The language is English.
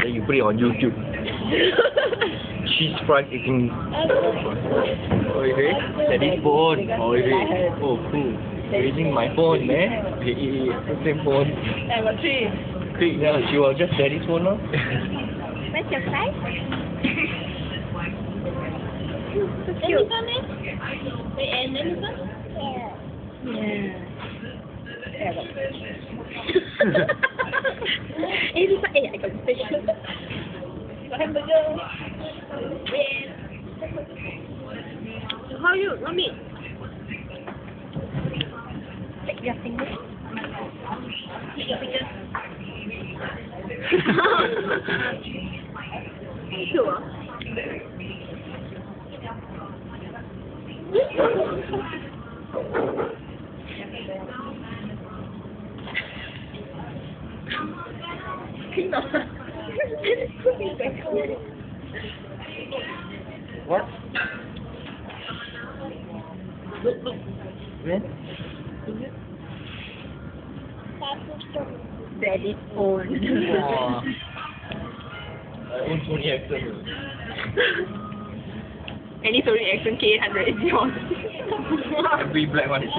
Then you put it on YouTube. Cheese fries eating. Oh, is it? Daddy's phone. Oh, is it? Oh, cool. You're using my phone, man. Same phone. I got 3. Yeah, she was just Daddy's phone, no? Where's your size? So cute. Raeann, anyone? Yeah. Hey, this one, hey, I got fish. Got hamburger. Raeann. How are you? Let me. Take your finger. Take your finger. Sure. What? Look. Where? Daddy's phone. Oh. I own Sony Ericsson. Any Sony Ericsson K100 is yours. Every black one is